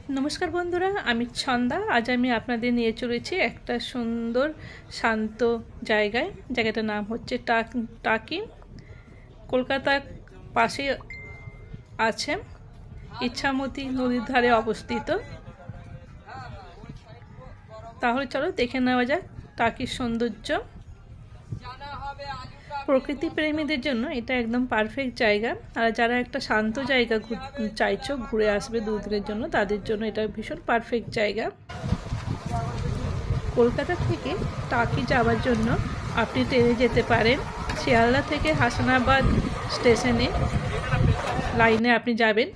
नमस्कार बंधुरा आमी छंदा आज आमी आपनादेर निये चलेछि एकटा सुंदर शांत जायगाय जायगाटार नाम होच्छे टाकी कलकातार पाशे आछे इच्छामती नदीर धारे अवस्थित। ताहले चलो देखे नेওয়া যাক टाकिर सौंदर्य। प्रकृति प्रेमीदेर जन्य एटा एकदम पारफेक्ट जायगा और जारा एक शांत जायगा चाइछो घुरे आसबे दो दिनेर जन्य तादेर जन्य एटा भीषण पारफेक्ट जायगा। कलकाता थेके टाकी जावार जन्य आपनि ट्रेने जेते पारेन। शियालदा थेके हासानाबाद स्टेशने लाइने आपनि जाबेन।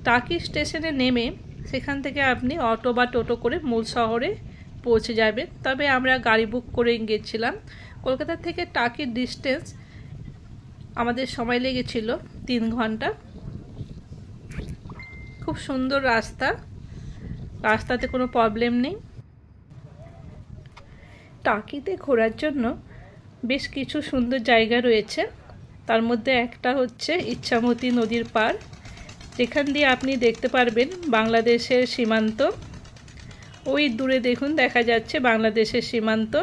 टाकी स्टेशने नेमे सेखान थेके आपनि अटो बा टोटो करे मूल शहरे पौঁছে যাবেন। তবে আমরা গাড়ি বুক করে গিয়েছিলাম। কলকাতা থেকে টাকির ডিস্টেন্স আমাদের সময় লেগেছিল 3 ঘন্টা। খুব সুন্দর রাস্তা, রাস্তাতে কোনো প্রবলেম নেই। টাকিতে ঘোরার জন্য বেশ কিছু সুন্দর জায়গা রয়েছে। তার মধ্যে একটা হচ্ছে ইচ্ছামতি নদীর পার, যেখান দিয়ে আপনি দেখতে পারবেন বাংলাদেশের সীমান্ত। ওই দূরে দেখুন দেখা যাচ্ছে বাংলাদেশের সীমান্ত।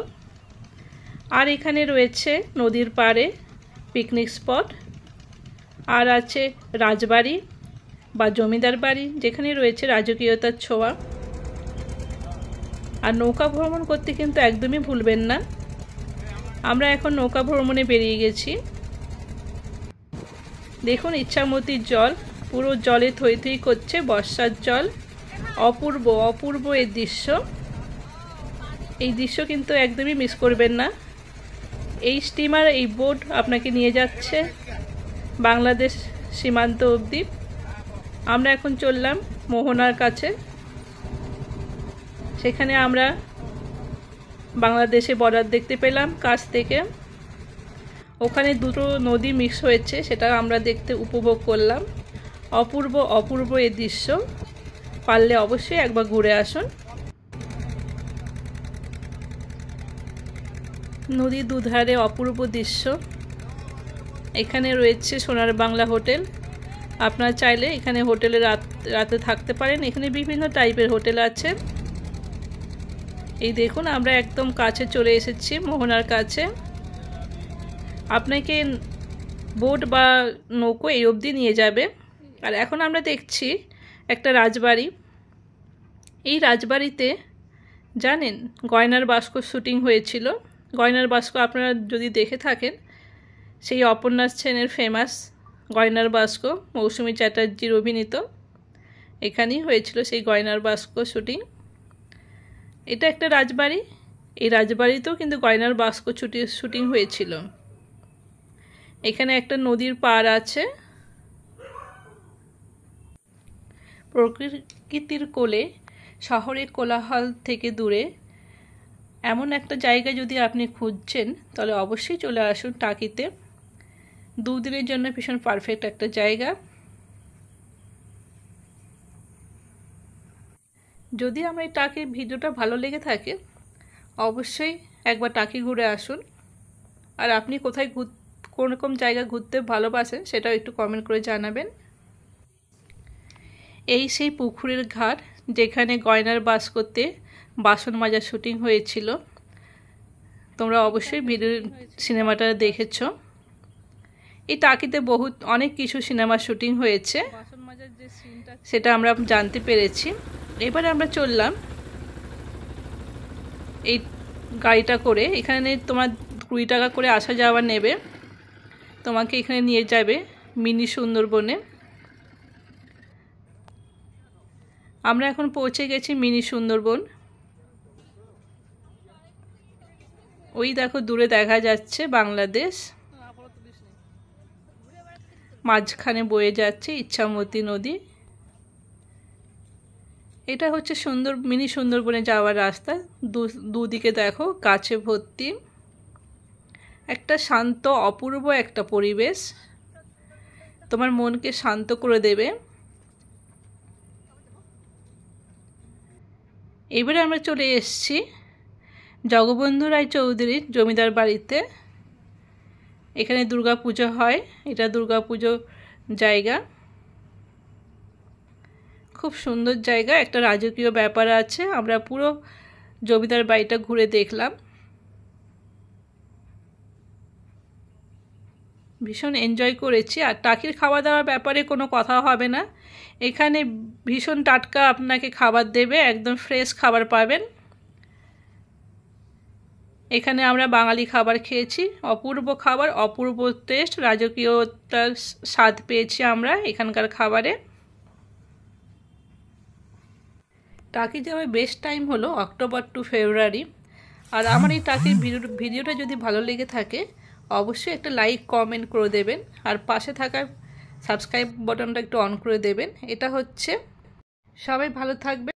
আর এখানে রয়েছে নদীর পাড়ে পিকনিক স্পট, আর আছে রাজবাড়ি বা জমিদার বাড়ি যেখানে রয়েছে রাজকীয়তার ছোঁয়া। আর নৌকা ভ্রমণ করতে কিন্তু একদমই ভুলবেন না। আমরা এখন নৌকা ভ্রমণে বেরিয়ে গেছি। দেখুন ইচ্ছামতির জল পুরো জলে থই থই করছে, বর্ষার জল। অপূর্ব অপূর্ব এই দৃশ্য কিন্তু একদমই মিস করবেন না। এই স্টিমার এই বোট আপনাকে নিয়ে যাচ্ছে বাংলাদেশ সীমান্ত অবধি। আমরা এখন চললাম মোহনার কাছে। সেখানে আমরা বাংলাদেশে বর্ডার দেখতে পেলাম কাছ থেকে। ওখানে দুটো নদী মিক্স হয়েছে, সেটা আমরা দেখতে উপভোগ করলাম। অপূর্ব অপূর্ব এই দৃশ্য, পারলে অবশ্যই একবার ঘুরে আসুন। নদীর দুধারে অপূর্ব দৃশ্য। এখানে রয়েছে সোনার বাংলা হোটেল। আপনারা চাইলে এখানে হোটেলে রাতে থাকতে পারেন। এখানে বিভিন্ন টাইপের হোটেল আছে। এই দেখুন আমরা একদম কাছে চলে এসেছি মোহনার কাছে। আপনাকে বোট বা নৌকো এই অবধি নিয়ে যাবে। আর এখন আমরা দেখছি একটা রাজবাড়ি। এই রাজবাড়িতে জানেন গয়নার বাস্ক শুটিং হয়েছিল। গয়নার বাস্ক আপনারা যদি দেখে থাকেন, সেই অপর্ণা সেনের ফেমাস গয়নার বাস্ক মৌসুমী চ্যাটার্জির অভিনীত, এখানেই হয়েছিল সেই গয়নার বাস্ক শুটিং। এটা একটা রাজবাড়ি। এই রাজবাড়িতেও কিন্তু গয়নার বাস্ক শুটিং হয়েছিল। এখানে একটা নদীর পাড় আছে। প্রকৃতির কোলে শহরের কোলাহল থেকে দূরে এমন একটা জায়গা যদি আপনি খুঁজছেন তাহলে অবশ্যই চলে আসুন টাকিতে। দুদিনের জন্য ভীষণ পারফেক্ট একটা জায়গা। যদি আমার এই টাকির ভিডিওটা ভালো লেগে থাকে অবশ্যই একবার টাকি ঘুরে আসুন। আর আপনি কোথায় কোন রকম জায়গা ঘুরতে ভালোবাসেন সেটাও একটু কমেন্ট করে জানাবেন। এই সেই পুকুরের ঘাট যেখানে গয়নার বাস্কতে বাসন মাজার শুটিং হয়েছিল। তোমরা অবশ্যই সিনেমাটা দেখেছো। এই টাকিতে অনেক কিছু সিনেমার শুটিং হয়েছে, সেটা আমরা জানতে পেরেছি। এবারে আমরা চললাম এই গাড়িটা করে। এখানে তোমার 20 টাকা করে আসা যাওয়া নেবে, তোমাকে এখানে নিয়ে যাবে মিনি সুন্দরবনে। আমরা এখন পৌঁছে গেছি মিনি সুন্দরবন। ওই দেখো দূরে দেখা যাচ্ছে বাংলাদেশ, মাঝখানে বয়ে যাচ্ছে ইচ্ছামতি নদী। এটা হচ্ছে মিনি সুন্দরবনে যাওয়ার রাস্তা। দুদিকে দেখো গাছে ভর্তি, একটা শান্ত অপূর্ব একটা পরিবেশ, তোমার মনকে শান্ত করে দেবে। এবারে আমরা চলে এসেছি জগবন্ধু রায় চৌধুরীর জমিদার বাড়িতে। এখানে দুর্গা পুজো হয়, এটা দুর্গা পুজো জায়গা। খুব সুন্দর জায়গা, একটা রাজকীয় ব্যাপার আছে। আমরা পুরো জমিদার বাড়িটা ঘুরে দেখলাম, ভীষণ এনজয় করেছি। আর টাকির খাওয়া দাওয়ার ব্যাপারে কোনো কথা হবে না, এখানে ভীষণ টাটকা আপনাকে খাবার দেবে, একদম ফ্রেশ খাবার পাবেন। এখানে আমরা বাঙালি খাবার খেয়েছি, অপূর্ব খাবার, অপূর্ব টেস্ট, রাজকীয়তার স্বাদ পেয়েছি আমরা এখানকার খাবারে। টাকি যাওয়ার বেস্ট টাইম হলো অক্টোবর টু ফেব্রুয়ারি। আর আমার এই টাকির ভিডিওটা যদি ভালো লেগে থাকে অবশ্যই একটা লাইক কমেন্ট করে দেবেন, আর পাশে থাকা সাবস্ক্রাইব বাটনটা একটু অন করে দেবেন। এটা হচ্ছে, সবাই ভালো থাকবে।